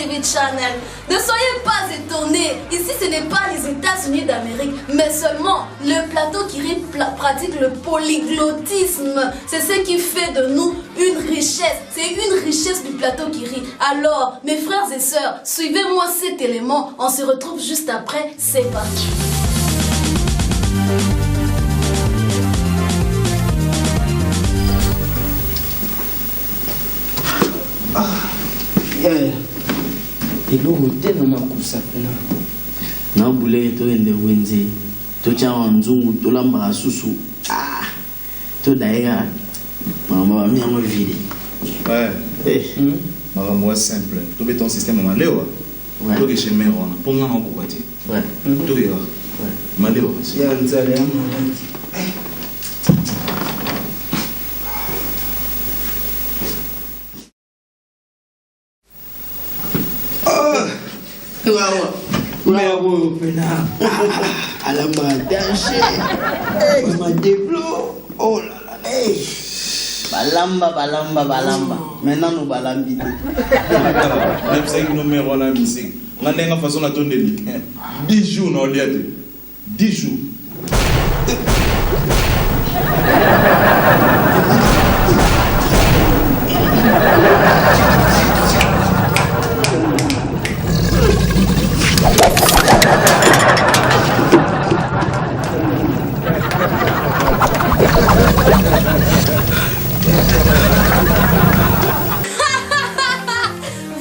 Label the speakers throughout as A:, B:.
A: TV Channel. Ne soyez pas étonnés, ici ce n'est pas les États-Unis d'Amérique, mais seulement le plateau qui pratique le polyglottisme. C'est ce qui fait de nous une richesse. C'est une richesse du plateau qui rit. Alors, mes frères et sœurs, suivez-moi cet élément. On se retrouve juste après. C'est parti.
B: Et l'eau tellement cousa na boule to ende wenze to cha nzungu to lamba susu to daika mama mi amo vide
C: moi simple to be ton système malewa to ke chez mère on ponga na ko kwati to ke malewa
B: ya nzale ya mais bon, alamba danser, ma déplo, oh là là, balamba, maintenant nous balambi.
C: Même si nous numéro la musique, on a une façon d'attendre 10 jours, non, 10 jours.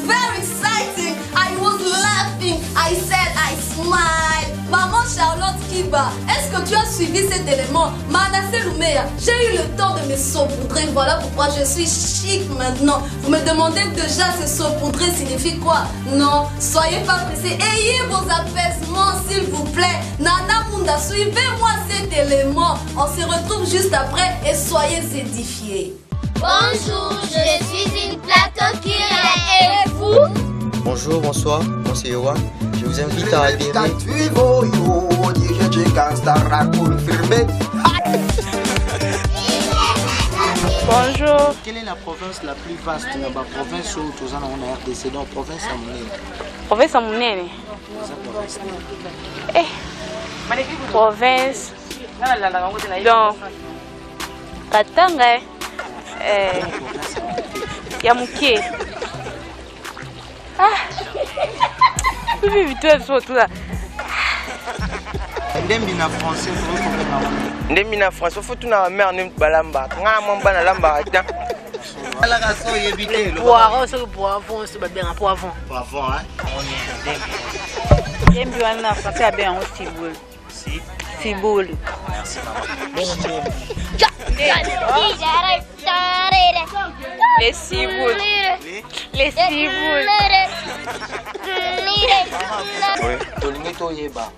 A: Very exciting. I was laughing. I said I smiled. Maman Charlotte Kiba, est-ce que tu as suivi cet élément? Manassé Lumea, j'ai eu le temps de me saupoudrer. Voilà pourquoi je suis chic maintenant. Vous me demandez déjà ce saupoudrer signifie quoi? Non, soyez pas pressés. Ayez vos apaisements s'il vous plaît. Nana Munda, suivez-moi cet élément. On se retrouve juste après et soyez édifiés.
D: Bonjour, je suis une plateau qui rit. Et vous?
E: Bonjour, bonsoir, moi c'est Yowa. Je vous invite à adhérer.
F: Bonjour.
E: Quelle est la province la plus vaste? La province où tous en ont RDC, donc province à Mounene.
F: Province à Mounene. Province. Donc, Katanga. Yamuké. Tout là.
E: Ndembi na français,
G: Ndembi na français, faut tout na mère nem balamba. Nga mamba na lamba ata.
E: ala ka so yebite lo.
F: Poivron, c'est le poivron, c'est bien un poivron.
E: Poivron, hein. On est ndembi.
F: Ndembi en français a bien aussi boule.
E: Si.
F: Ciboule.
E: Merci maman.
F: Les ciboules. Les ciboules.
E: Oui, tolingi to yeba.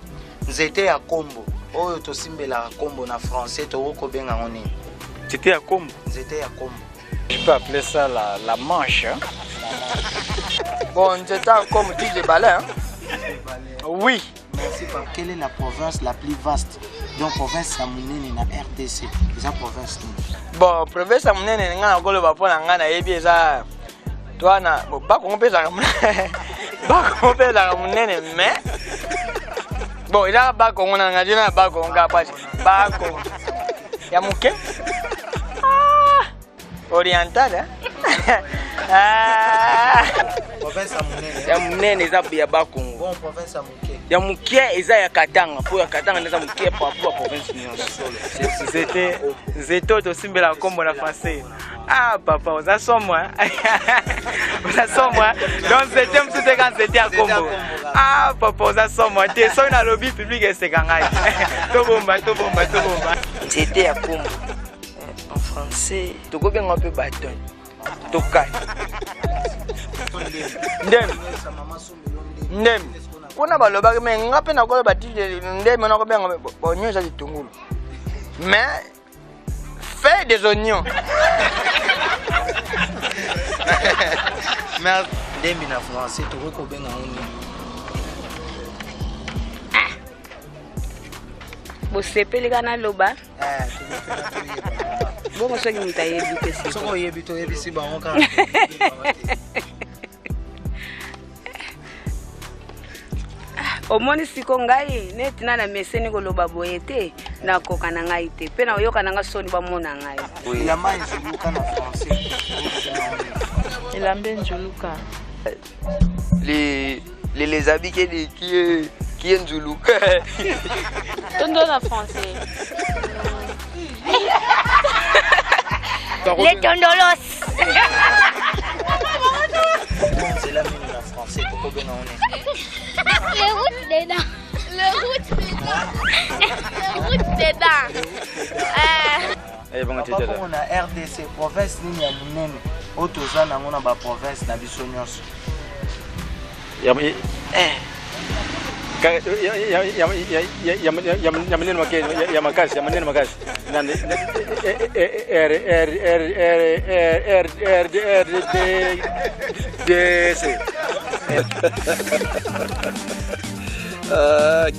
E: Nzete ya kombo. Oyo to simbela kombo na français to ko benga ngoni.
G: C'était à Combo.
E: Nzete ya kombo.
G: Je peux appeler ça la manche. Hein? Bon, c'était à Combo, tu de balai. Hein? Oui.
E: Merci papa. Quelle est la province la plus vaste? Donc province ya Mounene na RDC. Eza province ni.
G: Bon, province à Mounene nga na kolo ba pona nga na yebi eza toi na ba ko mpeza ka Mounene. Ba ko mpeza ka Mounene mais bon, il a ba ko ngona nga dina ba ko nga pa. Ba ko. Ya muke? Oriental hein?
E: Province à Mounene.
G: Ya Mounene eza ya ba Congo.
E: Bon province à Mounene.
G: Ya muke eza ya Katanga, po ya Katanga neza muke pa province nyonso. C'était to simbela kombo na français. Ah papa, oza somwa. Oza somwa. Donc c'était msute quand c'était à Kombo. Ah papa, oza somwa. Te so na lobby public et sekangai. To bomba. C'était à Kombo. En français, to go bien un peu bâton. To kai. Ndem. Kuna baloba me ngape na ko ba ti ndem na ko bien bonyo za ditungulu. Mais fais des oignons.
E: Mais ndembi na français to ko benga ngoni.
F: Bosepeli kana loba. Bongo soki mutayebi pesi.
E: Soko yebi to yebi si ba on ka.
F: omoni siko ngai neti na meseni koloba boye te nakoka na ngai te pe na oyoka na nga soni bamona ngai
E: elamba nzuluka na français
F: elamba nzuluka
E: les habits qui est nzuluka
F: tondo na français
D: Les tondolos.
E: c'est la mine en français pourquoi bien on est
D: Le route des dents. Le route des dents. Le route des dents.
E: papa on a RDC province nini ya munene otoza nango na ba province na biso nyonso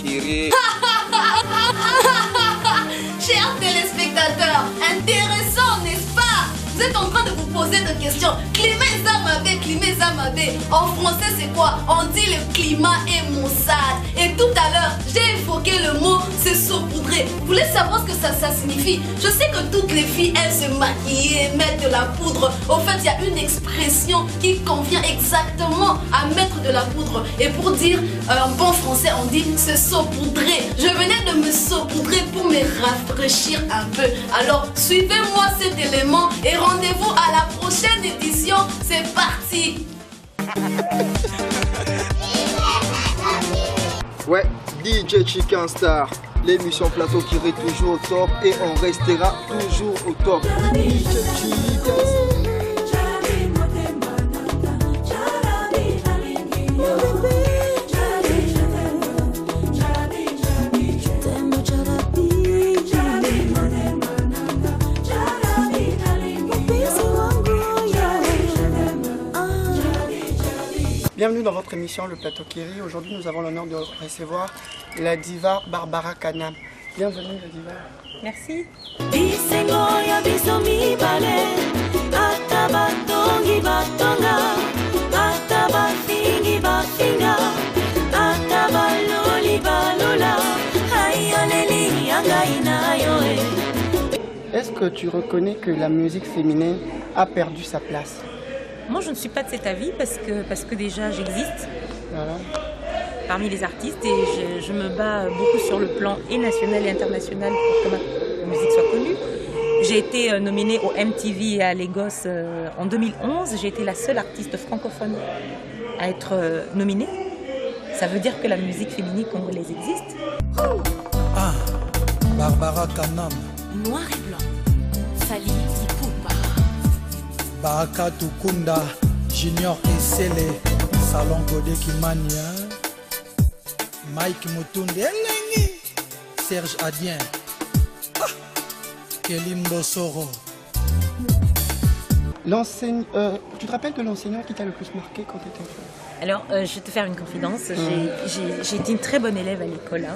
C: Kiri.
A: Chers téléspectateurs, intéressant, n'est-ce pas? Vous êtes en train de vous poser des questions. Climat Zamabé. En français, c'est quoi? On dit le climat est maussade. Et tout à l'heure, j'ai évoqué le mot se saupoudrer. Vous voulez savoir ce que ça signifie? Je sais que toutes les filles aiment se maquiller, mettre de la poudre. Au fait, il y a une expression qui convient exactement à mettre de la poudre. Et pour dire en bon français, on dit se saupoudrer. Je venais de me saupoudrer pour me rafraîchir un peu. Alors, suivez-moi cet élément et rendez-vous à la prochaine édition. C'est parti.
H: Ouais, DJ Chicken Star, l'émission Plateau qui est toujours au top et on restera toujours au top. DJ Chicken Star. Bienvenue dans votre émission Le Plateau Kiri. Aujourd'hui, nous avons l'honneur de recevoir la diva Barbara Kanam. Bienvenue, la diva.
I: Merci.
H: Est-ce que tu reconnais que la musique féminine a perdu sa place?
I: Moi, je ne suis pas de cet avis parce que déjà, j'existe parmi les artistes et je me bats beaucoup sur le plan et national et international pour que ma musique soit connue. J'ai été nominée au MTV à Lagos en 2011. J'ai été la seule artiste francophone à être nominée. Ça veut dire que la musique féminine congolaise existe.
J: Ah, Barbara Kanam.
K: Noir et blanc. Fali Ipupa.
J: Baraka Tukunda, Junior Esele, Salon Godé Kimania, Mike Mutunde, Elengi, Serge Adien, Kelimbo Soro.
H: Tu te rappelles de l'enseignant qui t'a le plus marqué quand tu étais enfant?
I: Alors, je vais te faire une confidence. J'ai été une très bonne élève à l'école.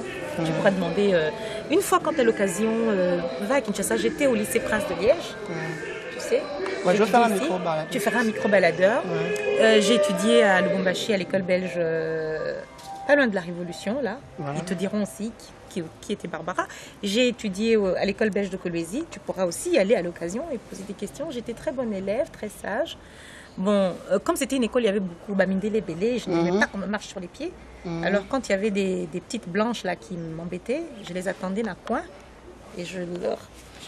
I: Tu pourras demander, une fois quand tu as l'occasion, va à Kinshasa, j'étais au lycée Prince de Liège. Tu sais?
H: Ouais, je vais faire un micro-baladeur.
I: Tu feras un micro-baladeur. J'ai étudié à Lubumbashi, à l'école belge, pas loin de la Révolution, là. Ils te diront aussi qui était Barbara. J'ai étudié à l'école belge de Kolwezi. Tu pourras aussi y aller à l'occasion et poser des questions. J'étais très bonne élève, très sage. Bon, comme c'était une école, il y avait beaucoup Bamindele Bélé, je n'aimais pas qu'on me marche sur les pieds. Alors quand il y avait des petites blanches là qui m'embêtaient, je les attendais dans le coin et je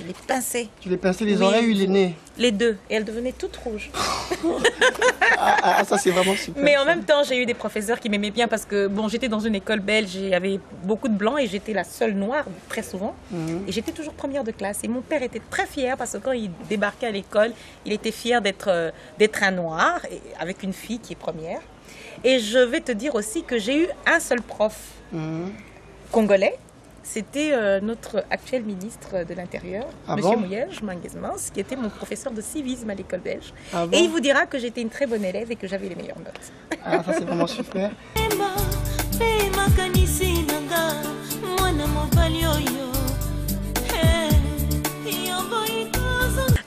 I: les pinçais.
H: Tu les pinçais les oreilles ou les nez?
I: Les deux. Et elles devenaient toutes rouges.
H: Ça c'est vraiment super.
I: Mais en même temps, j'ai eu des professeurs qui m'aimaient bien parce que bon, j'étais dans une école belge, il y avait beaucoup de blancs et j'étais la seule noire très souvent. Et j'étais toujours première de classe. Et mon père était très fier parce que quand il débarquait à l'école, il était fier d'être un noir et avec une fille qui est première. Et je vais te dire aussi que j'ai eu un seul prof congolais. C'était notre actuel ministre de l'Intérieur, M. Mouyej Manguesmans, qui était mon professeur de civisme à l'école belge. Et il vous dira que j'étais une très bonne élève et que j'avais les meilleures notes.
H: Ah, ça c'est vraiment super.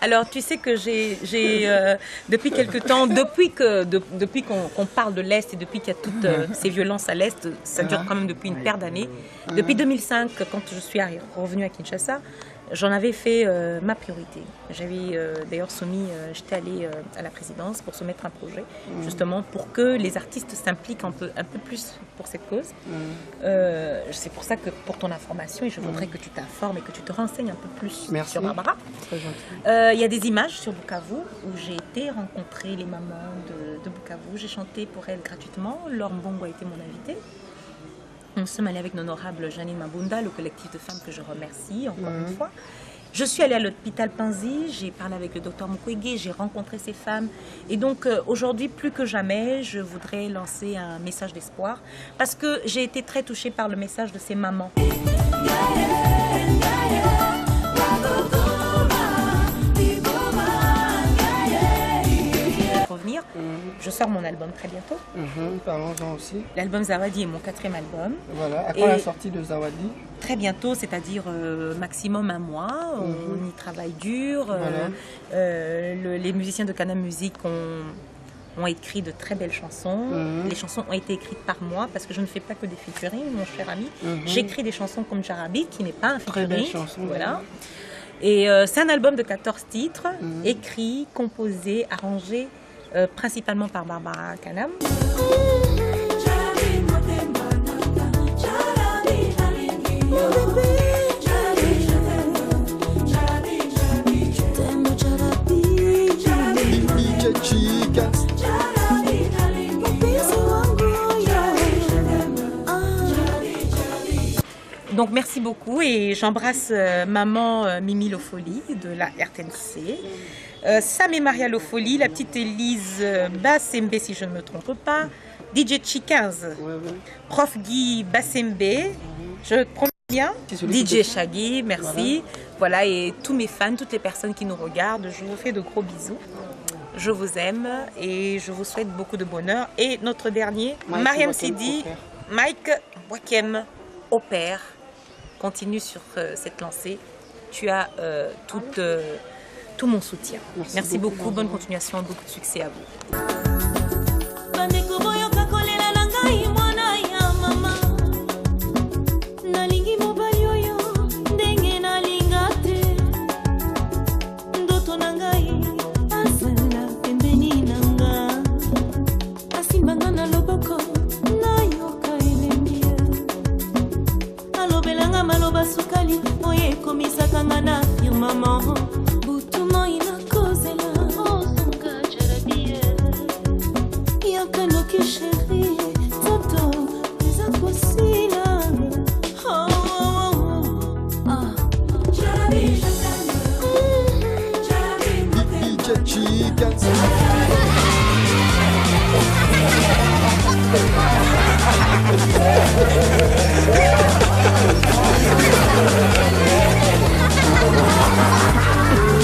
I: Alors, tu sais que depuis quelque temps, depuis qu'on parle de l'Est et depuis qu'il y a toutes ces violences à l'Est, ça dure quand même depuis une paire d'années. Depuis 2005, quand je suis revenue à Kinshasa, j'en avais fait ma priorité. J'avais d'ailleurs j'étais allée à la présidence pour soumettre un projet, justement pour que les artistes s'impliquent un peu plus pour cette cause. C'est pour ça que, pour ton information, et je voudrais que tu t'informes et que tu te renseignes un peu plus sur Barbara. Il y a des images sur Bukavu où j'ai été rencontrer les mamans de Bukavu. J'ai chanté pour elles gratuitement. Laure Mbongo a été mon invitée. Nous sommes allés avec l'honorable Janine Mabunda, le collectif de femmes que je remercie encore une fois. Je suis allée à l'hôpital Panzi, j'ai parlé avec le docteur Mukwege, j'ai rencontré ces femmes. Et donc aujourd'hui, plus que jamais, je voudrais lancer un message d'espoir parce que j'ai été très touchée par le message de ces mamans. Revenir. Je sors mon album très bientôt.
L: Parlons-en aussi.
I: L'album Zawadi est mon 4e album.
L: Voilà, à quand la sortie de Zawadi?
I: Très bientôt, c'est-à-dire maximum un mois. On y travaille dur. Les musiciens de Canam Music ont écrit de très belles chansons. Les chansons ont été écrites par moi parce que je ne fais pas que des featuring, mon cher ami. J'écris des chansons comme Jarabi, qui n'est pas un featuring. Très belle chanson. Voilà. Et c'est un album de 14 titres, écrit, composé, arrangé, principalement par Barbara Kanam. Donc merci beaucoup et j'embrasse maman Mimi Lofoli de la RTNC, Sam et Maria Lofoli, la petite Élise Bassembe si je ne me trompe pas, DJ Chi 15, Prof Guy Bassembe, je prononce bien, DJ Shaggy, merci. Voilà, et tous mes fans, toutes les personnes qui nous regardent, je vous fais de gros bisous. Je vous aime et je vous souhaite beaucoup de bonheur. Et notre dernier, Mariam Sidi, Mike Wakem, au père. Continue sur cette lancée. Tu as tout mon soutien. Merci beaucoup. Bonne continuation, beaucoup de succès à vous.
M: Maman, boutumo inakozela osunga jarabie yakano kisheri toto izakosila jarabi jarabi chicken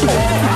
N: Yeah.